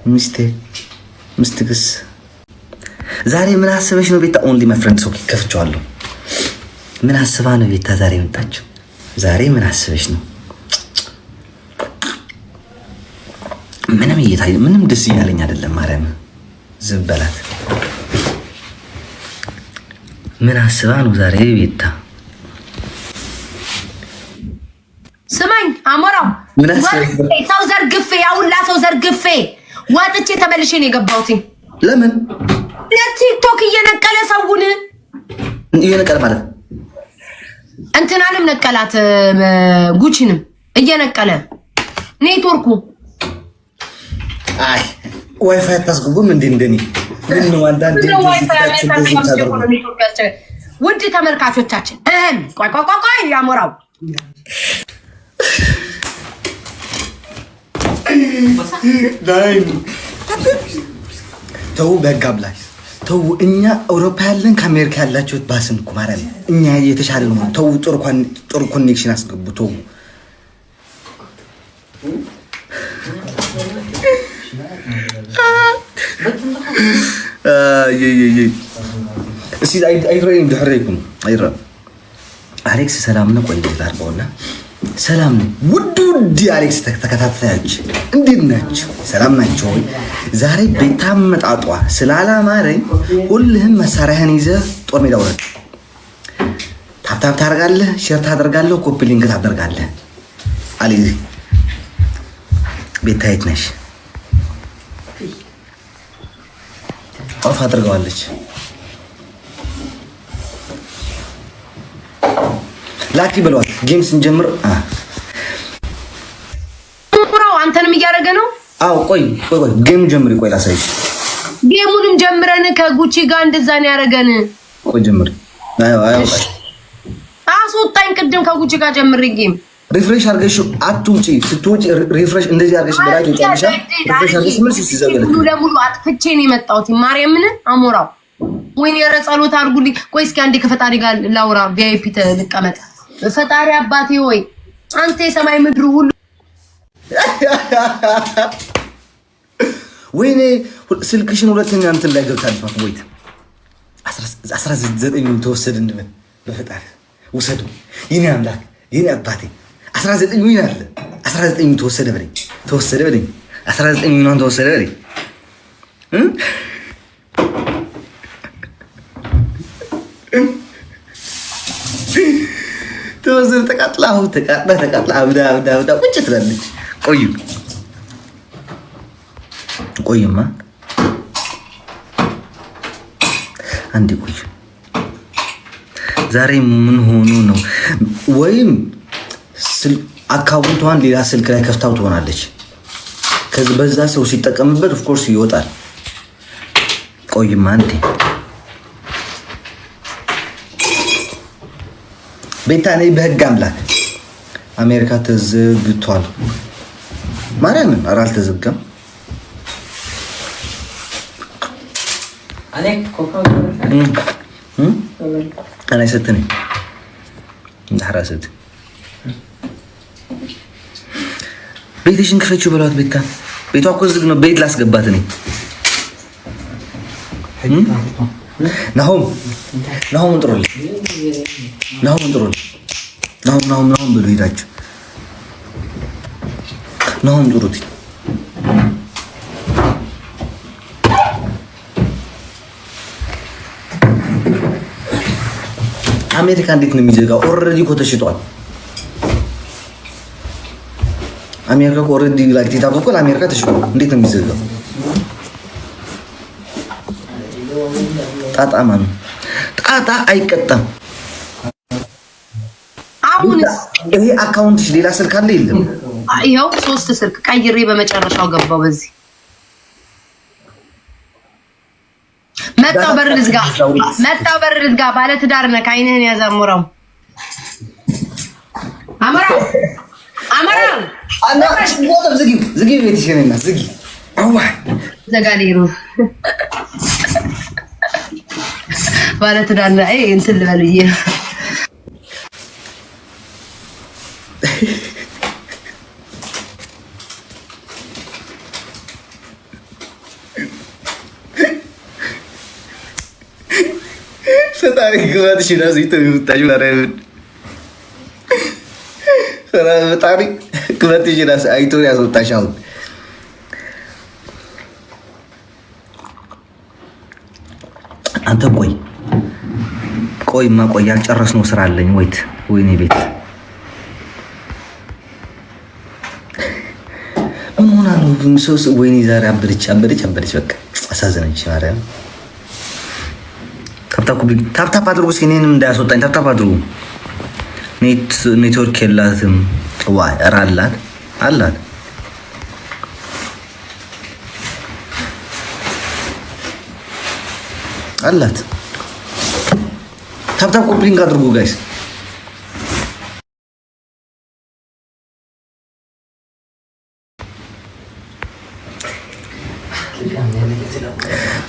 ምስትክስ ዛሬ ምን አስበሽ ነው ቤታ? ኦንሊ ማይ ፍሬንድስ ኦኬ ከፍቼዋለሁ። ምን አስባ ነው ቤታ ዛሬ መጣችሁ? ዛሬ ምን አስበሽ ነው? ምንም ደስ እያለኝ አይደለም። ማርያም ዝም በላት። ምን አስባ ነው ዛሬ ቤታ? ስማኝ አሞራው ሰው ዘርግፌ ያውላ ሰው ዘርግፌ ወጥቼ ተመልሼ ነው የገባሁት። ለምን ለቲክቶክ እየነቀለ ሰውን እየነቀለ ማለት እንትናንም ነቀላት ጉቺንም እየነቀለ ኔትወርኩ አይ ዋይፋይ አታስገቡም እንዴ? እንደኔ ምን ነው አንዳንዴ ውድ ተመልካቾቻችን ቆይ ያሞራው ተው በጋብላሽ ተው። እኛ አውሮፓ ያለን ከአሜሪካ ያላችሁት ባስን እኮ ማለት እኛ የተሻለ ነው። ተው ጥሩ ኮኔክሽን አስገቡ። ተው እስኪ አይረይም ድሕረይኩም አይረ አሌክስ ሰላም ነው። ቆይ ላርበውና ሰላም ነው። ውድ አሌክስ ተከታታዮች እንዴት ናቸው? ሰላም ናቸው ወይ? ዛሬ ቤታ መጣጧ ስላላማረኝ ሁልህም መሳሪያህን ይዘህ ጦር ሜዳ ወረድ። ታፕታፕ ታደርጋለህ፣ ሼር ታደርጋለህ፣ ኮፒ ሊንክ ታደርጋለህ። አሊ ቤታ የት ነሽ? ኦፍ አድርገዋለች። ላኪ ብለዋል። ጌም ስንጀምር አንተንም እያደረገ ነው። አዎ ቆይ ጌም ጀምሪ። ቆይ ላሳይሽ። ጌሙንም ጀምረን ከጉቺ ጋር እንደዛ ነው ያደረገን። ቆይ ጀምሪ። አስወጣኝ። ቅድም ከጉቺ ጋር ጀምሪ ጌም ሪፍሬሽ አድርገሽ አትውጪ። ስትውጪ ሪፍሬሽ እንደዚህ አድርገሽ በላይ ወጣሽ። ሪፍሬሽ አድርገሽ መልስ ሲዘገለ ሙሉ ለሙሉ አጥፍቼ ነው የመጣሁት። ማርያምን አሞራው ወይኔ ኧረ ጸሎት አድርጉልኝ። ቆይ እስኪ አንዴ ከፈጣሪ ጋር ላውራ። ቪአይፒ ተቀመጥ። ፈጣሪ አባቴ ሆይ አንተ የሰማይ ምድሩ ሁሉ ወይኔ ስልክሽን ሁለተኛ እንትን ላይ ገብታለች ማለት ወይት 19 ተወሰደ እንበል። በፈጣሪ ውሰዱ የኔ አምላክ የኔ አባቴ 19 ምን አለ 19 ተወሰደ በለኝ 19 ምን ተወሰደ በለኝ ተወሰደ። ተቃጥላ አብዳ ቁጭ ትላለች። ቆይማ አንዴ ቆይ። ዛሬ ምን ሆኖ ነው? ወይም አካውንቷን ሌላ ስልክ ላይ ከፍታው ትሆናለች። ከዚህ በዛ ሰው ሲጠቀምበት ኦፍ ኮርስ ይወጣል። ቆይማ አንዴ ቤታ ነኝ። በህግ አምላክ አሜሪካ ተዘግቷል። ማርያምን ኧረ አልተዘጋም። أنا ستني حراست بيتش انكفت شو بلوت بيتا بيتو أكو زقنا بيت لاس قباتني نهوم انطرول نهوم بلو يراج نهوم دروتي አሜሪካ እንዴት ነው የሚዘጋው? ኦልሬዲ እኮ ተሽጧል። አሜሪካ እኮ ኦልሬዲ ላይክ ታቆቆ ለአሜሪካ ተሽጧል። እንዴት ነው የሚዘጋው? ጣጣ ማን ጣጣ አይቀጣም። አሁን ይሄ አካውንትሽ ሌላ ስልክ አለ የለም? ይሄው 3 ስልክ ቀይሬ በመጨረሻው ገባው። በዚህ መጣው በር ልዝጋ ባለ ትዳር ነህ። አይንህን ያዛሙራው አመራው አና ወጣ ዝጊ ቤት ይሸነና ዝጊ አዋ ዘጋሊሩ ባለ ትዳር ነህ። አይ እንትን ልበልዬ ፈጣሪ ግባትሽ ራሱ ይተውጣሽ ማርያምን ፈጣሪ ግባትሽ ራሱ አይቶ ያስወጣሽ። አሁን አንተ ቆይማ ያልጨረስነው ስራ አለኝ። ወይኔ ቤት ምን ሆና ነው? ወይኔ ዛሬ አበደች። በቃ አሳዘነች ማርያም። ታፕታፕ አድርጉ እስኪ እኔንም እንዳያስወጣኝ ታፕታፕ አድርጉ። ኔትወርክ የላትም። ዋይ ኧረ አላት ታፕታፕ ኮፕሊንግ አድርጉ ጋይስ።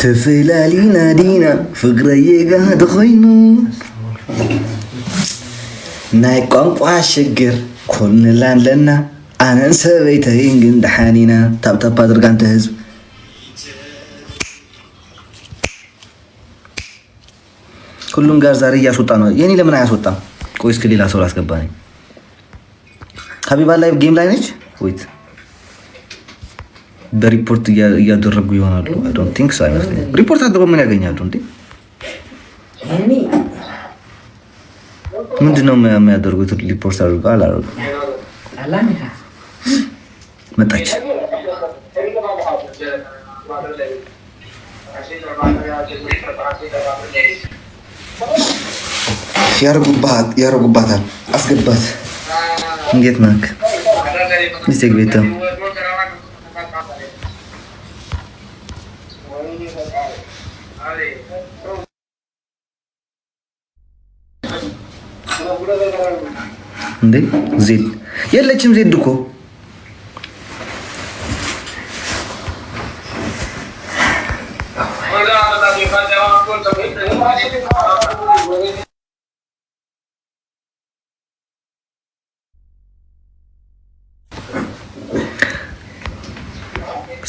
ትፍላሊና ዲና ፍቅረዬ ጋር ኮይኑ ናይ ቋንቋ ሽግር ኮንላንለና ኣነን ሰበይተይን ግን ደሓኒና ታፕታፕ አድርጋ አንተ ህዝብ ሁሉም ጋር ዛሬ እያስወጣ ነው። የኔ ለምን አያስወጣም? ቆይ እስኪ ሌላ ሰው ላስገባ ነኝ። ሀቢባ ላይ ጌም ላይ ነች። ወይት በሪፖርት እያደረጉ ይሆናሉ። አይ ዶንት ቲንክ ሶ አይመስለኝም። ሪፖርት አድርጎ ምን ያገኛሉ እንዴ? ምንድነው የሚያደርጉት? ሪፖርት አድርጎ አላደረጉ መጣች። ያረጉባታል። አስገባት። እንዴት ናክ? ሚስቴክ ቤት እንዴ ዜድ የለችም። ዜድ እኮ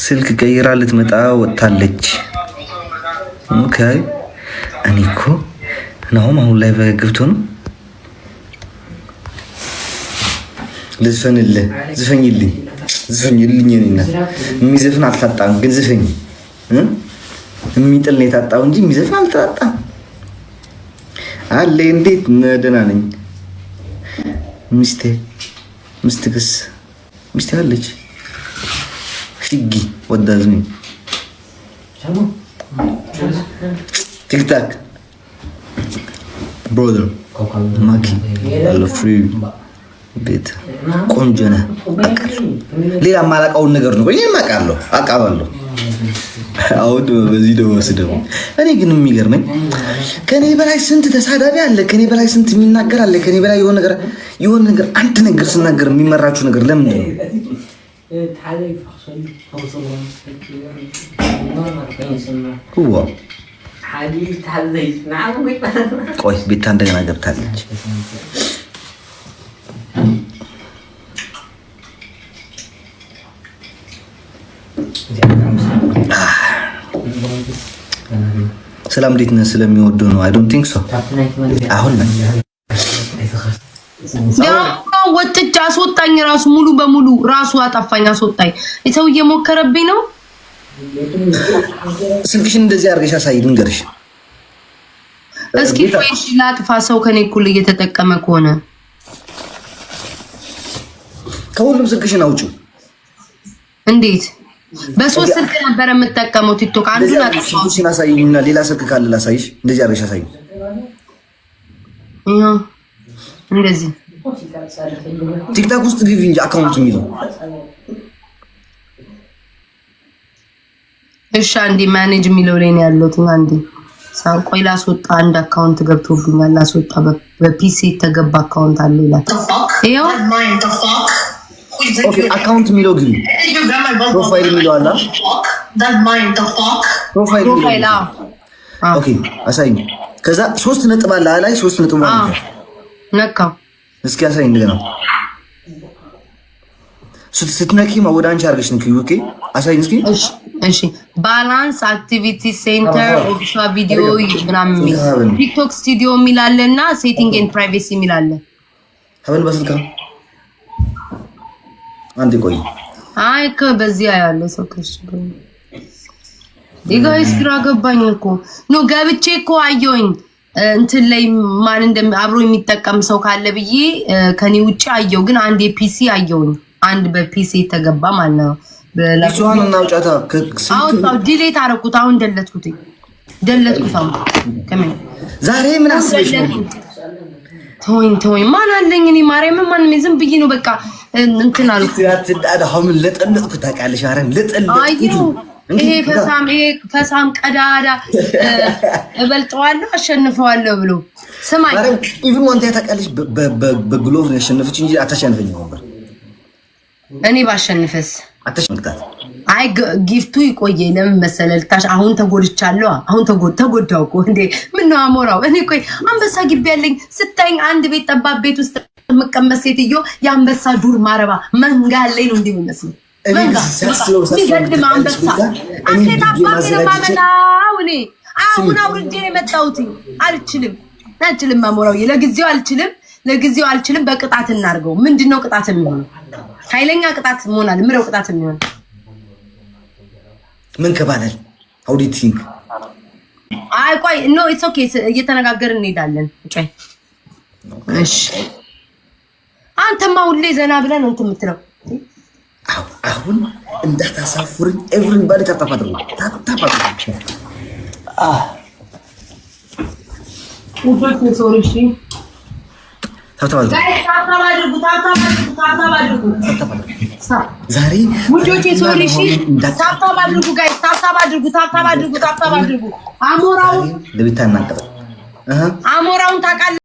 ስልክ ቀይራ ልትመጣ ወጣለች። ኦኬ እኔ እኮ ናሆም አሁን ላይ በግብቶ ነው። ዝፈኝልኝ እኔና የሚዘፍን አልታጣም፣ ግን ዝፈኝ የሚጥል ነው የታጣው እንጂ የሚዘፍን አልታጣም አለ። እንዴት ደህና ነኝ። ሚስቴ አለች። ሽጊ ወዳዝኒ ቲክታክ ብሮደር ማኪ ፍሪ ቤት ቆንጆ ነህ። ሌላ ማላውቀውን ነገር ነው። እኔ አውቃለሁ። አሁን በዚህ ደግሞ እኔ ግን የሚገርመኝ ከኔ በላይ ስንት ተሳዳቢ አለ፣ ከኔ በላይ ስንት የሚናገር አለ፣ ከኔ በላይ የሆነ ነገር አንድ ነገር ስናገር የሚመራችሁ ነገር ለምንድን ነው? ቆይ ቤታ እንደገና ገብታለች። ሰላም እንዴት ነህ? ስለሚወደው ነው። አይ ዶንት ቲንክ ሶ። አሁን ወጥቼ አስወጣኝ። ራሱ ሙሉ በሙሉ ራሱ አጠፋኝ፣ አስወጣኝ። ሰው እየሞከረብኝ ነው። ስልክሽን እንደዚህ አድርገሽ አሳይ፣ ልንገርሽ እስኪ። ወይስ ላጥፋ? ሰው ከኔ እኩል እየተጠቀመ ከሆነ ከሁሉም ስልክሽን አውጪው። እንዴት? በሶስት ስልክ ነበር የምጠቀመው ቲክቶክ። አንዱን አጥፋው። ስልክሽን አሳይኝና ሌላ ስልክ ካለ ላሳይሽ። እንደዚህ አድርገሽ አሳይኝ። እንደዚህ ቲክታክ ውስጥ ግቢ እንጂ አካውንት የሚለው እሺ። አንዴ ማኔጅ የሚለው ላይ ነው ያለሁት። አንዴ ቆይ ላስወጣ። አንድ አካውንት ገብቶብኛል። ላስወጣ። በፒሲ የተገባ አካውንት አለ ይላል። ይሄው ኦኬ። አካውንት የሚለው ግቢ። ፕሮፋይል የሚለው አለ። ፕሮፋይል ኦኬ። አሳይኝ። ከዛ 3 ነጥብ አለ ላይ 3 ነጥብ አለ። ነካ እስኪ አሳይኝ። እንደገና ስትነኪ ወደ አንቺ አድርገሽ ንኪ። ኦኬ አሳይኝ እስኪ። እሺ ባላንስ አክቲቪቲ ሴንተር ኦፕሻ ቪዲዮ ምናምን ቲክቶክ ስቱዲዮ የሚላለና ሴቲንግ ኤንድ ፕራይቬሲ የሚላለ ሀበል በስልካ አንዴ ቆይ አይ በዚህ ያለ ሰው ዲጋይስ ግራ ገባኝ እኮ ኖ ገብቼ እኮ አየሁኝ እንትን ላይ ማን አብሮ የሚጠቀም ሰው ካለ ብዬ ከኔ ውጪ አየሁ ግን አንድ የፒሲ አየሁኝ አንድ በፒሲ ተገባ ማለት ነው ለሷን እናውጫታ አውጣው ዲሌት አረኩት አሁን ደለትኩት አሁን ከምን ዛሬ ምን አስበሽ ነው ቶኝ ማን አለኝ እኔ ማርያም ማንም ዝም ብዬ ነው በቃ እንትን አልኩ ያትዳዳ ሀምን ለጠለጥኩ ታውቃለሽ አረን ለጠለጥኩ ይሄ ፈሳም ቀዳዳ እበልጠዋለሁ አሸንፈዋለሁ ብሎ ስማኝ ኢቭን ወንታ ታውቃለሽ በግሎቭ ነው ያሸነፈች እንጂ አታሸንፈኝ ነበር እኔ ባሸንፈስ አታሸንፍታት አይ ጊፍቱ ይቆየ ለምን መሰለህ ታሽ አሁን ተጎድቻለሁ አሁን ተጎዳው እኮ እንዴ ምን ነው አሞራው እኔ ቆይ አንበሳ ግቢ ያለኝ ስታይኝ አንድ ቤት ጠባብ ቤት ውስጥ መቀመጥ ሴትዮ የአንበሳ ዱር ማረባ መንጋ ላይ ነው እንደሚመስለው መንጋ ሲገድም አንበሳ አንተ ታባክ ለማመጣው እኔ አሁን አውርጄ የመጣሁት አልችልም አሞራው ለጊዜው አልችልም በቅጣት እናርገው ምንድነው ቅጣት የሚሆነው ኃይለኛ ቅጣት መሆናል ምረው ቅጣት የሚሆነው ምን ከባላል how do you think አይ ቆይ ኖ ኢትስ ኦኬ እየተነጋገርን እንሄዳለን ጫይ እሺ አንተማ ሁሌ ዘና ብለን እንትን የምትለው አሁን እንዳታሳፍሩኝ ኤቭሪባዲ ታጣፋጥሩ ውዶች ሶሪሽ ዛሬ ውዶች ሶሪሽ ታጣባ አድርጉ ጋይስ ታጣባ አድርጉ አሞራውን ለቤታ እናቀበል አሞራውን ታውቃለህ